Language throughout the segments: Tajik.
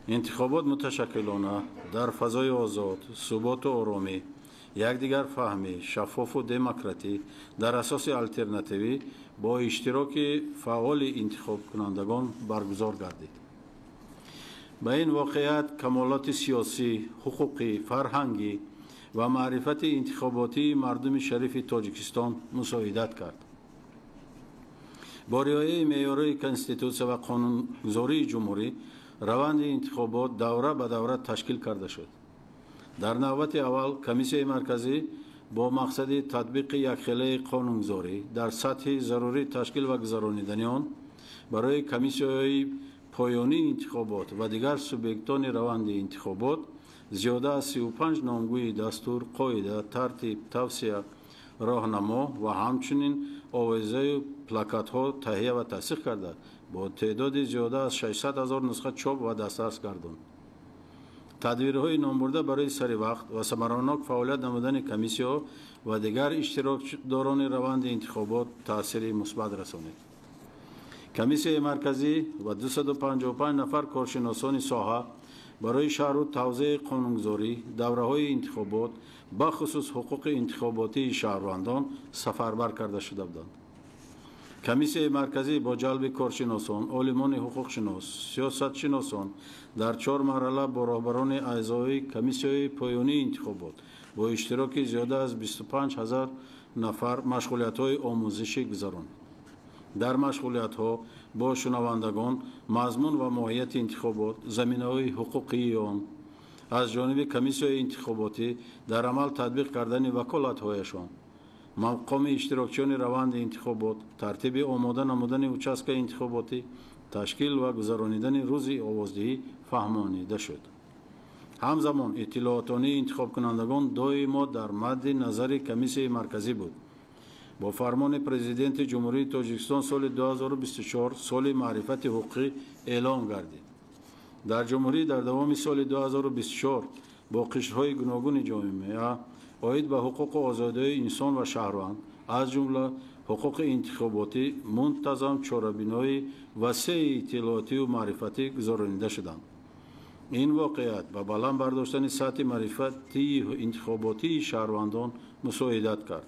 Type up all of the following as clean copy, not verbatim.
انتخابات متشکلانه در فضای آزاد، ثبات و آرامی، یکدیگر فهمی، شفاف و دموکراتی در اساس الटरनेटिوی با اشتراک فعال انتخاب کنندگان برگزار گردید. به این واقعیت کمالات سیاسی، حقوقی، فرهنگی و معرفت انتخاباتی مردم شریف تاجیکستان مساعدت کرد. با رعایت معیارهای کنستیتوسیه و قانونگذاری جمهوری روند انتخابات دوره به دوره تشکیل کرده شد. در نوبت اول کمیسیون مرکزی با مقصد تطبیق یکخیله قانونگذاری در سطح ضروری تشکیل و گذراندن آن برای کمیسیون‌های پایانی انتخابات و دیگر سوبیکتان روند انتخابات زیاده از 35 نامگوی دستور، قاعده، ترتیب، توصیه، راهنما و همچنین آویزه و پلاکت‌ها تهیه و تصدیق کرده با تعداد زیاده از 600,000 نسخه چاپ و دسترس گرداند. تدبیرهای نامبرده برای سری وقت و ثمراناک فعالیت نمودن کمیسیون و دیگر اشتراکداران روند انتخابات تأثیر مثبت رسانید. کمیسیون مرکزی و 255 نفر کارشناسان ساحه برای شرح و توضیح قانونگذاری دوره‌های انتخابات به خصوص حقوق انتخاباتی شهروندان سفربر کرده شده بودند. کمیسیون مرکزی با جلب کارشناسان، عالمان حقوق شناس، سیاست شناسان در 4 مرحله با رهبران اعضای کمیسیون پایانی انتخابات با اشتراک زیاده از 25,000 نفر مشغولیت‌های آموزشی گذراند. در مشغولیت‌ها با شنوندگان مضمون و ماهیت انتخابات، زمینه‌های حقوقی آن از جانب کمیسیون انتخاباتی در عمل تطبیق کردن وکالت‌هایشان، مقام اشتراکچیان روند انتخابات، ترتیب آماده نمودن участک انتخاباتی، تشکیل و گذراندن روز آوازدهی فهمانیده شد. همزمان اطلاعاتانی انتخاب کنندگان دائما در مد نظر کمیسیون مرکزی بود. با فرمان پرزیدنت جمهوری تاجیکستان سال 2024 سال معرفت حقوقی اعلام گردید. در جمهوری در دوام سال 2024 با قشرهای گوناگون جامعه آید به حقوق و آزادی انسان و شهروند از جمله حقوق انتخاباتی منتظم چاره‌بینی وسیع اطلاعاتی و معرفتی گذرانیده شدند. این واقعیت به بلند برداشتن سطح معرفتی انتخاباتی شهروندان مساعدت کرد.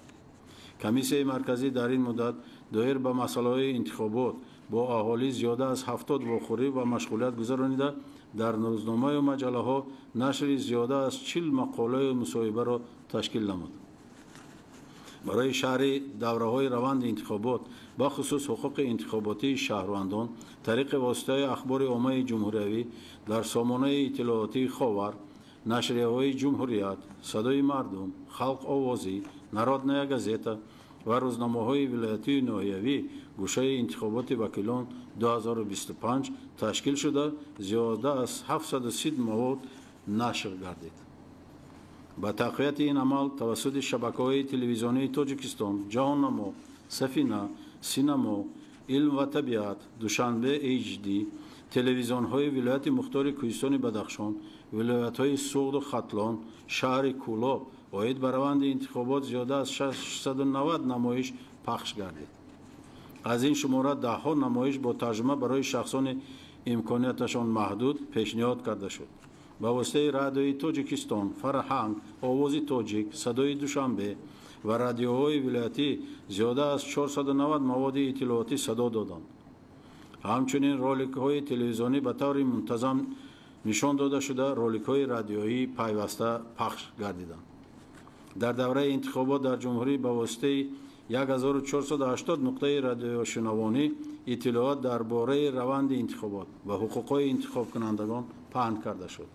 کمیسیون مرکزی در این مدت دایر به مسائل انتخابات با اهالی زیاده از 70 واخوری و مشغولیت گذرانیده در روزنامه و مجله ها نشر زیاده از 40 مقاله مصاحبه را تشکیل نمود. برای شرح دوره‌های روند انتخابات به خصوص حقوق انتخاباتی شهروندان طریق واسطه اخبار عامه جمهوری در سامانه اطلاعاتی خاور، نشریه‌های جمهوریت، صدای مردم، خلق آوازی، نارودنایا گازета و روزنامه‌های ولایتی ناحیوی گوشه انتخابات وکیلان 2025 تشکیل شده زیاده از 730 مواد نشر گردید. با تقویت این عمل توسط شبکه‌های تلویزیونی تاجیکستان، جهان‌نما، سفینه، سینما، علم و طبیعت، دوشنبه HD، تلویزیون‌های ولایت مختار کوهستان بدخشان، ولایت‌های سوغد و ختلان، شهر کولا آید به روند انتخابات زیاده از 690 نمایش پخش گردید. از این شماره ده‌ها نمایش با ترجمه برای شخصان امکاناتشان محدود پیشنهاد کرده شد. با واسطه رادیوی تاجیکستان، فرهنگ، آواز تاجیک، صدای دوشنبه و رادیوهای ولایتی زیاده از 490 مواد اطلاعاتی صدا دادند. همچنین رولیک‌های تلویزیونی به طور منتظم نشان داده شده رولیک‌های رادیویی پیوسته پخش گردیدند. در دوره انتخابات در جمهوری به واسطه 1480 نقطه رادیو شنوانی اطلاعات درباره روند انتخابات و حقوق انتخاب کنندگان پهن کرده شد.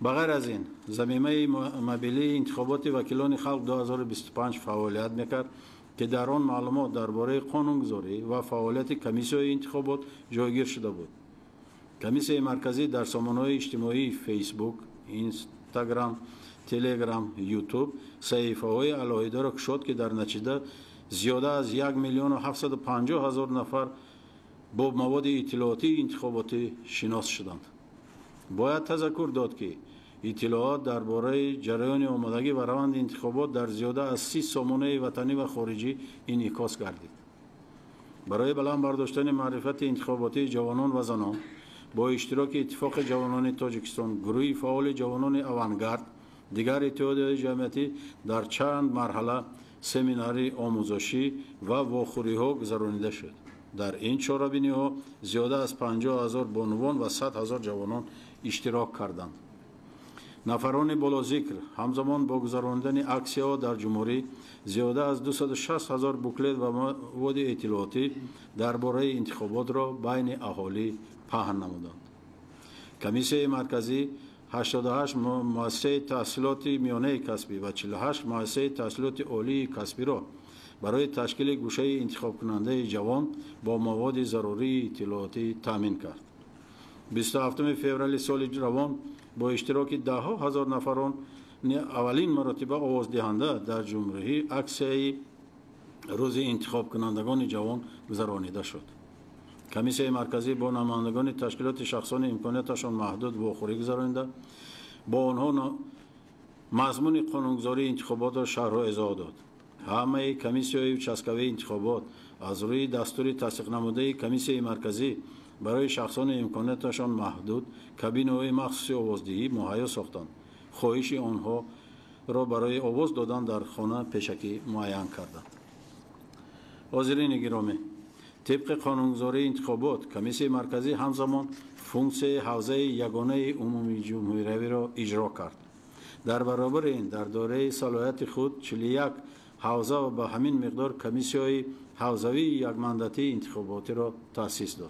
بغیر از این ضمیمه مبیلی انتخابات وکیلان خلق 2025 فعالیت میکرد که در آن معلومات درباره قانونگذاری و فعالیت کمیسیون انتخابات جایگیر شده بود. کمیسیون مرکزی در سامانه‌های اجتماعی فیسبوک، اینستاگرام، تلگرام، یوتیوب صحیفه‌های علاهیده را گشود که در نتیجه زیاده از 1,750,000 نفر با مواد اطلاعاتی انتخاباتی شناس شدند. باید تذکر داد که اطلاعات درباره جریان آمادگی و روند انتخابات در زیاده از 30 سامانه وطنی و خارجی انعکاس گردید. برای بلند برداشتن معرفت انتخاباتی جوانان و زنان با اشتراک اتفاق جوانان تاجیکستان، گروه فعال جوانان اوانگارد، دیگر اتحادیه‌های جمعیتی در چند مرحله سمیناری آموزشی و واخوری‌ها گذرانیده شد. در این چهاربینی‌ها زیاده از 50,000 بانوان و 100,000 جوانان اشتراک کردند. نفران بالاذکر همزمان با گذراندن اکسی‌ها در جمهوری زیاده از 260,000 بوکلت و مواد اطلاعاتی درباره انتخابات را بین اهالی پهن نمودند. کمیسیون مرکزی 88 مؤسسه تحصیلات میانه کسبی و 48 مؤسسه تحصیلات عالی کسبی را برای تشکیل گوشه انتخاب کننده جوان با مواد ضروری اطلاعاتی تامین کرد. 27 فوریه سال روان با اشتراک ده‌ها هزار نفران اولین مرتبه آوازدهنده در جمهوری اکسیای روز انتخاب کنندگان جوان گذرانیده شد. کمیسیون مرکزی با نمایندگان تشکیلات شخصان امکاناتشان محدود واخوری گذرانیده با آنها مضمون قانونگذاری انتخابات را شرح و ایضاح داد. همه کمیسیون چسکوی انتخابات از روی دستور تصدیق نموده کمیسیون مرکزی برای شخصان امکاناتشان محدود کابینه‌های مخصوص آوازدهی مهیا ساختند. خواهش آنها را برای آواز دادن در خانه پیشکی معین کردند. حاضرین گرامی، طبق قانونگذاری انتخابات کمیسیون مرکزی همزمان فونکسیون حوزه یگانه عمومی جمهوری را اجرا کرد. در برابر این در دوره صلاحیت خود 41 حوزه و به همین مقدار کمیسیون حوزوی یک مندتی انتخاباتی را تأسیس داد.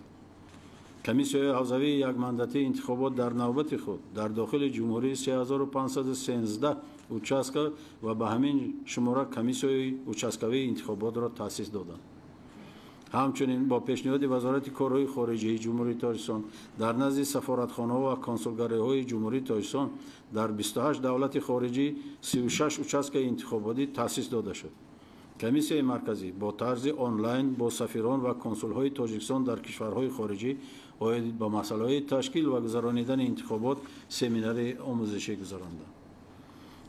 کمیسیون حوزوی یک مندتی انتخابات در نوبت خود در داخل جمهوری 3513 اوچاسکا و به همین شماره کمیسیون اوچاسکوی انتخابات را تأسیس دادند. همچنین با پیشنهاد وزارت کارهای خارجه جمهوری تاجیکستان در نزد سفارتخانه‌ها و کنسولگری‌های جمهوری تاجیکستان در 28 دولت خارجی 36 اوچاسکای انتخاباتی تأسیس داده شد. کمیسیون مرکزی با طرز آنلاین با سفیران و کنسول‌های تاجیکستان در کشورهای خارجی اوید به مسائل تشکیل و گذرانیدن انتخابات سمینار آموزشی گذراند.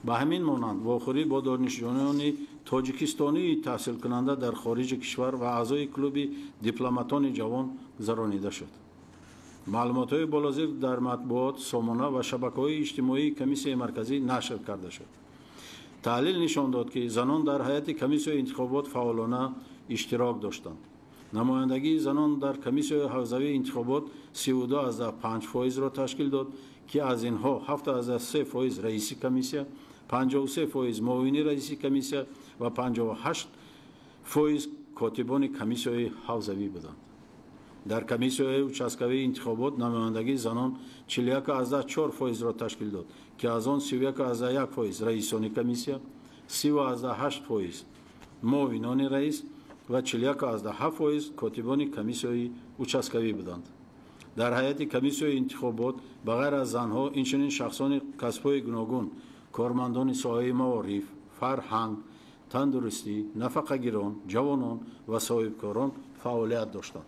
به همین مانند واخوری با دانشجویان تاجیکستانی تحصیل کننده در خارج کشور و اعضای کلوب دیپلماتان جوان گذرانیده شد. معلومات‌های بالازیر در مطبوعات، سامانه و شبکه‌های اجتماعی کمیسیون مرکزی نشر کرده شد. تحلیل نشان داد که زنان در هیئت کمیسیون انتخابات فعالانه اشتراک داشتند. نمایندگی زنان در کمیسیون حوزوی انتخابات 32.5% را تشکیل داد که از اینها 7.3% رئیس کمیسیون، 53% معاون رئیس کمیسیون و 58% کاتبان کمیسیون حوزوی بودند. در کمیسیون اوچاسکوی انتخابات نمایندگی زنان 41.4% را تشکیل داد که از آن 31.1% رئیسان کمیسیون، 30.8% معاونان رئیس و 41.7% کاتبان کمیسیون اوچاسکوی بودند. در هیئت کمیسیون انتخابات بغیر از زنها اینچنین شخصان کسب‌های گوناگون، کارمندان ساحه معارف، فرهنگ، تندرستی، نفقه‌گیران، جوانان و صاحبکاران فعالیت داشتند.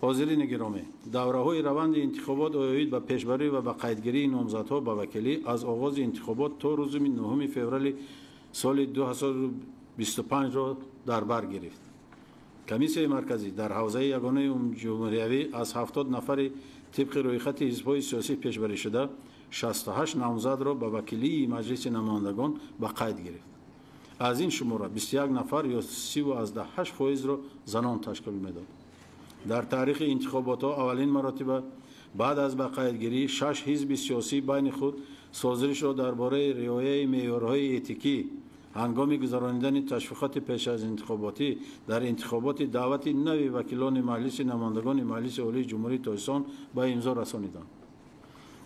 حاضرین گرامی، دوره‌های روند انتخابات اوید به پیشبری و به قیدگیری نامزدها به وکیلی از آغاز انتخابات تا روز 9 فوریه سال 2025 را در بر گرفت. کمیسیون مرکزی در حوزه یگانه جمهوری از 70 نفر طبق رویخط حزب‌های سیاسی پیشبری شده 68 نامزد را به وکیلی مجلس نمایندگان به قید گرفت. از این شماره 21 نفر یا 30.8% را زنان تشکیل میداد. در تاریخ انتخابات اولین مرتبه بعد از به قیدگیری 6 حزب سیاسی بین خود سازش را درباره رعایت معیارهای اتیکی هنگام گذراندن تشویقات پیش از انتخاباتی در انتخابات دعوت نوی وکیلان مجلس نمایندگان مجلس عالی جمهوری تاجیکستان به امضا رسانیدند.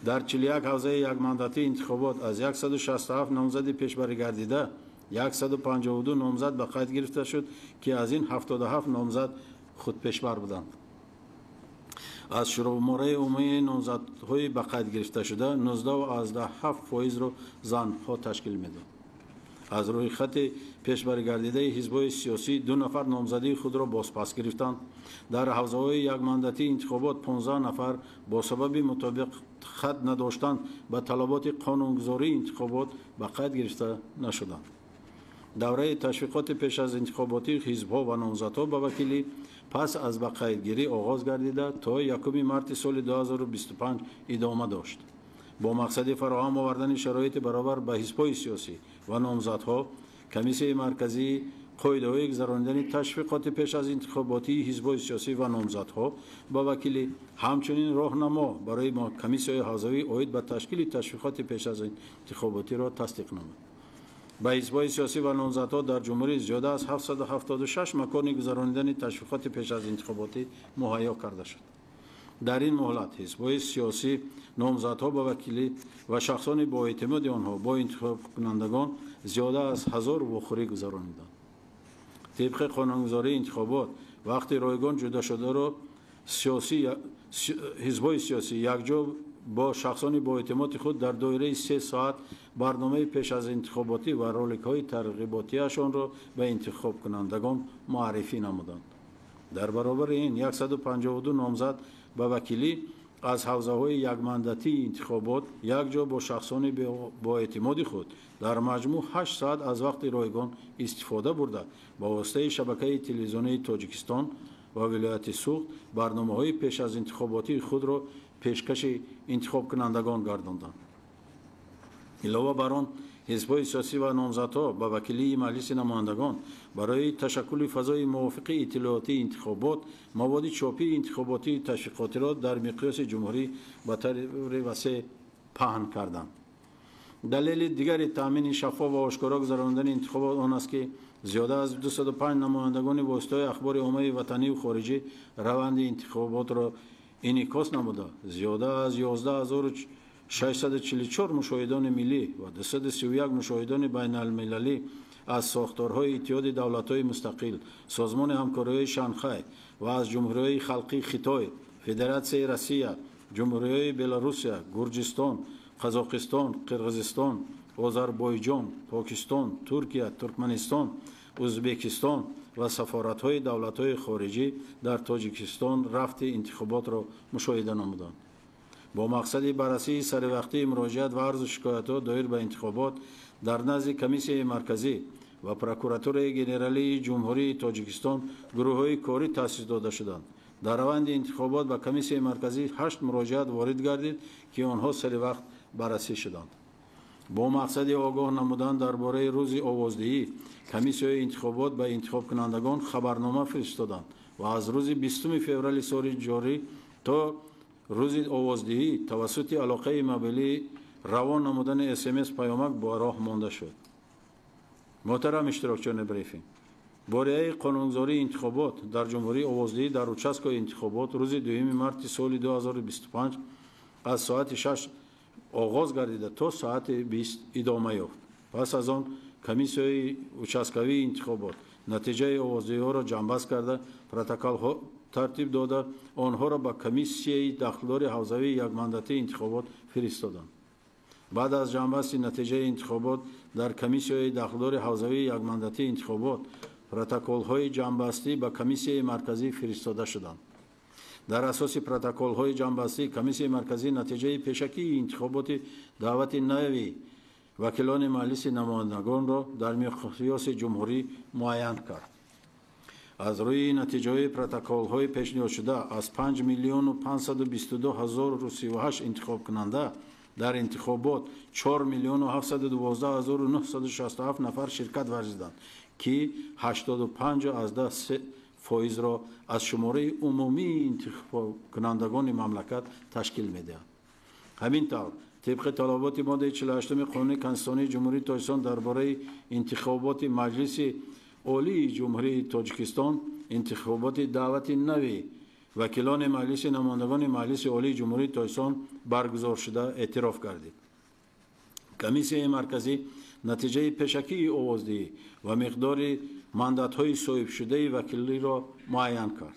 در 41 حوزه یک مندتی انتخابات از 167 نامزد پیشبری گردیده 152 نامزد به قید گرفته شد که از این 77 نامزد خود پیشبر بودند. از شماره عمومی نامزدهای به قید گرفته شده 19.7% را زنها تشکیل میداد. از روی خط پیشبری گردیده حزب‌های سیاسی 2 نفر نامزدی خود را بازپس گرفتند. در حوزه‌های یک مندتی انتخابات 15 نفر با سبب مطابق خط نداشتند به طلبات قانونگذاری انتخابات به قید گرفته نشدند. دوره تشویقات پیش از انتخاباتی حزب‌ها و نامزدها به وکیلی پس از به قیدگیری آغاز گردیده تا 1 مارس سال 2025 ادامه داشت. با مقصد فراهم آوردن شرایط برابر به حزب‌های سیاسی و نامزدها، کمیسیون مرکزی قاعده‌های گذراندن تشویقات پیش از انتخاباتی حزب‌های سیاسی و نامزدها با وکیلی همچنین راهنما برای کمیسیون حوزوی عاید به تشکیل تشویقات پیش از انتخاباتی را تصدیق نمود. به حزب‌های سیاسی و نامزدها در جمهوری زیاده از 776 مکان گذراندن تشویقات پیش از انتخاباتی مهیا کرده شد. در این مهلت حزب‌های سیاسی، نامزدها با وکیلی و شخصان با اعتماد آنها با انتخاب کنندگان زیاده از 1000 واخوری گذراندند. طبق قانونگذاری انتخابات، وقتی رایگان جدا شده را حزب‌های سیاسی یکجا با شخصان با اعتماد خود در دایره 3 ساعت برنامه پیش از انتخاباتی و رولک‌های ترغیباتیشان را به انتخاب کنندگان معرفی نمودند. در برابر این 152 نامزد به وکیلی از حوزه‌های یک مندتی انتخابات یکجا با شخصان با اعتماد خود در مجموع 8 ساعت از وقت رایگان استفاده برده با واسطه شبکه تلویزیونی تاجیکستان و ولایت سوخت برنامه‌های پیش از انتخاباتی خود را پیشکش انتخاب کنندگان گرداندند. علاوه بر آن، حزب‌های سیاسی و نامزدها به وکیلی مجلس نمایندگان برای تشکل فضای موافق اطلاعاتی انتخابات مواد چاپی انتخاباتی تشویقاتی را در مقیاس جمهوری به طور وسیع پهن کردند. دلیل دیگر تامین شفاف و آشکارا گذراندن انتخابات آن است که زیاده از 205 نمایندگان واسطه اخبار عامه وطنی و خارجی روند انتخابات را انعکاس نموده زیاده از 11644 مشاهدان ملی و 231 مشاهدان بین المللی از ساختارهای اتحاد دولت‌های مستقل، سازمان همکاری شانگهای و از جمهوری خلقی خیتای، فدراسیون روسیه، جمهوری بلاروس، گرجستان، قزاقستان، قرغیزستان، آذربایجان، پاکستان، ترکیه، ترکمنستان، ازبکستان و سفارت‌های دولت‌های خارجی در تاجیکستان رفت انتخابات را مشاهده نمودند. با مقصد بررسی سروقتی مراجعات و عرض شکایت‌ها دایر به انتخابات در نزد کمیسیون مرکزی و پروکراتور ژنرالی جمهوری تاجیکستان گروه‌های کاری تأسیس داده شدند. در روند انتخابات به کمیسیون مرکزی 8 مراجعات وارد گردید که آنها سروقت بررسی شدند. با مقصد آگاه نمودن درباره روز آوازدهی، کمیسیون انتخابات به انتخاب کنندگان خبرنامه فرستادند و از روز 20 فوریه سال جاری تا روز آوازدهی توسط علاقه موبیلی روان نمودن اسمس پیامک با راه مانده شد. محترم اشتراکچیان بریفینگ، با رعایت قانونگذاری انتخابات در جمهوری آوازدهی در участک‌های انتخابات روز 2 مارس سال 2025 از ساعت 6 آغاز گردیده تا ساعت 20 ادامه یافت. پس از آن کمیسیون участковی انتخابات نتیجه آوازدهی‌ها را جمع‌بست کرده پروتکل‌ها ترتیب داده آنها را به کمیسیون داخلدار حوزوی یک مندتی انتخابات فرستادند. بعد از جمع‌بستی نتیجه انتخابات در کمیسیون داخلدار حوزوی یک مندتی انتخابات پروتکل‌های جمع‌بستی به کمیسیون مرکزی فرستاده شدند. در اساس پروتکل‌های جمع‌بستی کمیسیون مرکزی نتیجه پیشکی انتخابات دعوت نهایی وکیلان مجلس نمایندگان را در مقیاس جمهوری معین کرد. از روی نتیجه پروتکل‌های پیشنهاد شده از 5,522,038 انتخاب کننده در انتخابات 4,712,967 نفر شرکت ورزیدند که 85% را از شماره عمومی انتخاب کنندگان مملکت تشکیل می‌دهند. همین طور طبق طلبات ماده 48 قانون کنستیتوسیونی جمهوری تاجیکستان درباره انتخابات مجلس عالی جمهوری تاجیکستان انتخابات دعوت نوی وکیلان مجلس نمایندگان مجلس عالی جمهوری تاجیکستان برگزار شده اعتراف گردید. کمیسیون مرکزی نتیجه پیشکی آوازدهی و مقدار مندت‌های صاحب شده وکیلی را معین کرد.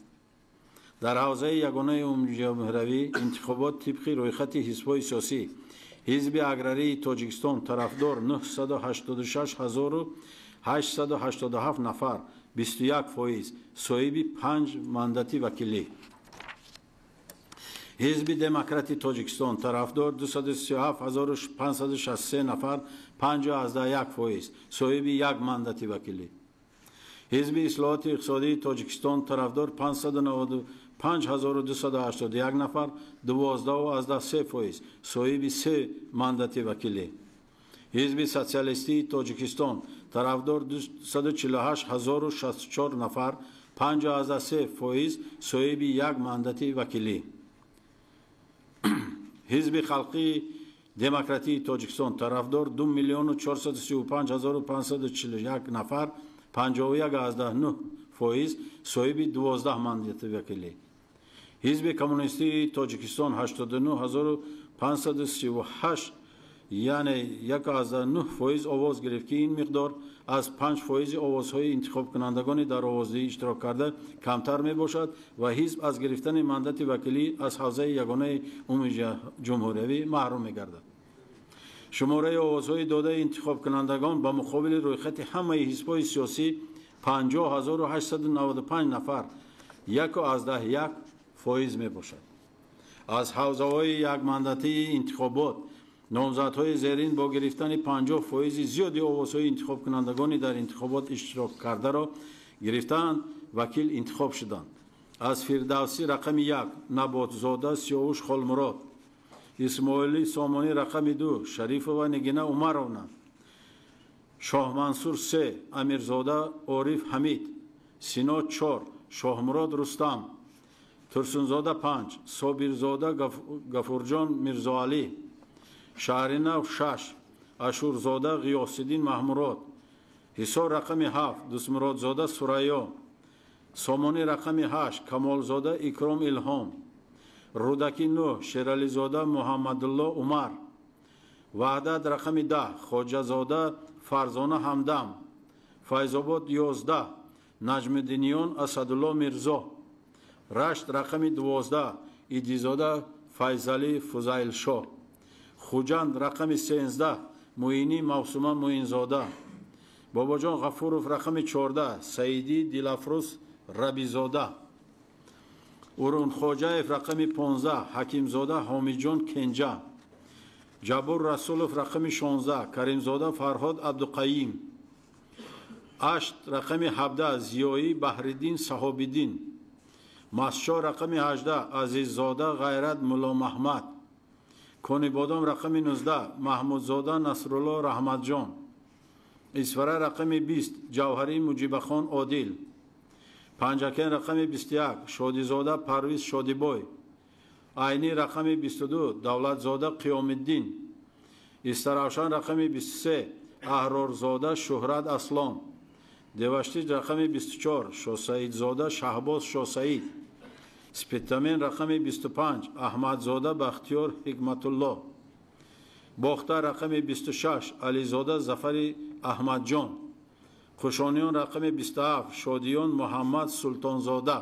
در حوزه یگانه عمومی جمهوری انتخابات طبق رویخط حزب‌های سیاسی حزب اگراری تاجیکستان طرفدار 986,887 نفر 21% صاحب 5 مندتی وکیلی. حزب دموکراتی تاجیکستان طرفدار 237,563 نفر 5.1% صاحب 1 مندتی وکیلی. ҳизби ислоҳоти иқтисодии тоҷикистон тарафдор 595281 нафар 12.3%, соҳиби 3 мандати вакилӣ. ҳизби социалистии тоҷикистон тарафдор 248064 нафар 5.3%, соҳиби 1 мандати вакилӣ. ҳизби халқии демократии тоҷикистон тарафдор 2,435,541 нафар 51.9%, соҳиби 12 мандати вакилӣ. ҳизби коммунистии тоҷикистон 89538, яъне 1.9% овоз гирифт ки ин миқдор аз 5% овозҳои интихобкунандагони дар овоздиҳӣ иштирок карда камтар мебошад ва ҳизб аз гирифтани мандати вакилӣ аз ҳавзаи ягонаи умуми ҷумҳуриявӣ маҳрум мегардад. шумораи овозҳои додаи интихобкунандагон ба муқобили рӯйхати ҳамаи ҳизбҳои сиёсӣ 50895 нафар 1.1% мебошад. аз ҳавзаҳои якмандатии интихобот номзадҳои зерин бо гирифтани 50% зиёди овозҳои интихобкунандагони дар интихобот иштирок кардаро гирифтаанд, вакил интихоб шуданд. аз фирдавсӣ рақами 1 наботзода сиёвуш холмурод, исмоилӣ сомонӣ рақами 2 шарифова нигина умаровна, шоҳмансур 3 амирзода ориф ҳамид, сино 4 шоҳмурод рустам, турсунзода 5 собирзода гафурҷон мирзоалӣ, шаҳринав 6 ашурзода ғиёсиддин маҳмурод, ҳисор рақами 7 дусмуродзода сурайё, сомонӣ рақами 8 камолзода икром илҳом, рудаки 9 шерализода муҳаммадулло умар, ваҳдат рақами 10 хоҷазода фарзона ҳамдам, файзобод 11 наҷмиддиниён асадулло мирзо, рашт рақами 12 идизода файзалӣ фузайлшоҳ, хуҷанд рақами 13 муини мавсума муинзода, бобоҷон ғафуров рақами 14 саидӣ дилафрӯз рабизода, урунхоҷаев рақами 15 ҳакимзода ҳомиҷон кенҷа, ҷабур расулов рақами 16 каримзода фарҳод абдуқаим, ашт рақами 17 зиёӣ баҳриддин саҳобиддин, масчо рақами 18 азиззода ғайрат мулло маҳмад, конибодом рақами 19 маҳмудзода насрулло раҳматҷон, исфара рақами 20 ҷавҳарӣ муҷибахон одил, панҷакен рақами 21 шодизода парвиз шодибой, айнӣ рақами 22 давлатзода қиёмиддин, истаравшан рақами 23 аҳрорзода шӯҳрат аслон, деваштиҷ рақами 24 шосаидзода шаҳбоз шосаид, спитамен рақами 25 аҳмадзода бахтиёр ҳикматулло, бохта рақами 26 ализода зафари аҳмадҷон, хушониён рақами 27 шодиён муҳаммад султонзода,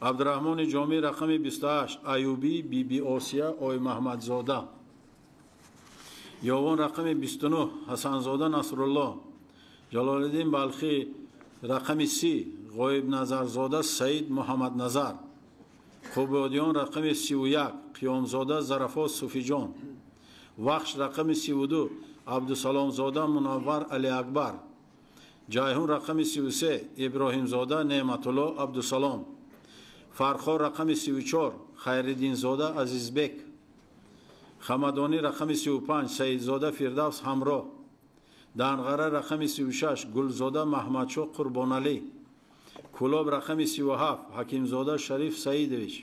абдураҳмони ҷомӣ рақами 28 аюбӣ биби осия ой маҳмадзода, ёвон рақами 29 ҳасанзода насрулло, ҷалолиддин балхӣ рақами 30 ғоибназарзода саид муҳаммадназар, қубодиён рақами 31 қиёмзода зарафо суфиҷон, вахш рақами 32 абдусаломзода мунаввар алиакбар, ҷайҳун рақами 33 иброҳимзода неъматулло абдусалом, фархор рақами 34 хайриддинзода азизбек, хамадонӣ рақами 35 саидзода фирдавс ҳамроҳ, данғара рақами 36 гулзода маҳмадшоҳ қурбоналӣ, кӯлоб рақами 37 ҳакимзода шариф саидович,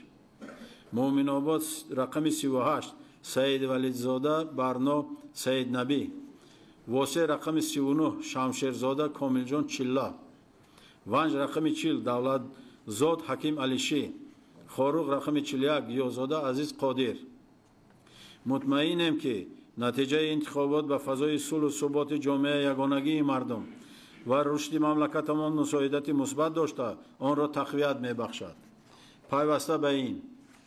муъминобод рақами 38 саидвалидзода барно саиднабӣ, восеъ рақами 39 шамшерзода комилҷон чилла, ванҷ рақами 40 давлатзод ҳаким алишӣ, хоруқ рақами 41 гиёзода азиз қодир. мутмаинем ки натиҷаи интихобот ба фазои сулҳу суботи ҷомеаи ягонагии мардум ва рушди мамлакатамон мусоидати мусбат дошта онро тақвият мебахшад. пайваста ба ин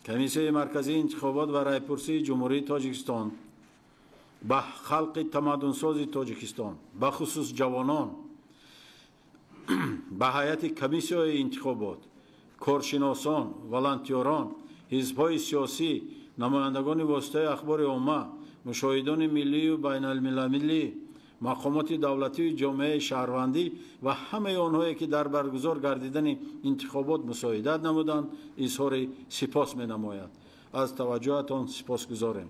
комиссияи марказии интихобот ва райпурсии ҷумҳурии тоҷикистон ба халқи тамаддунсози тоҷикистон бахусус ҷавонон ба ҳайати комиссияи интихобот коршиносон волонтёрон ҳизбҳои сиёсӣ намояндагони воситаи ахбори омма мушоҳидони миллию байналмилалӣ мақомоти давлатии ҷомеаи шаҳрвандӣ ва ҳамаи онҳое ки дар баргузор гардидани интихобот мусоидат намуданд изҳори сипос менамояд. аз таваҷҷӯҳатон сипосгузорем.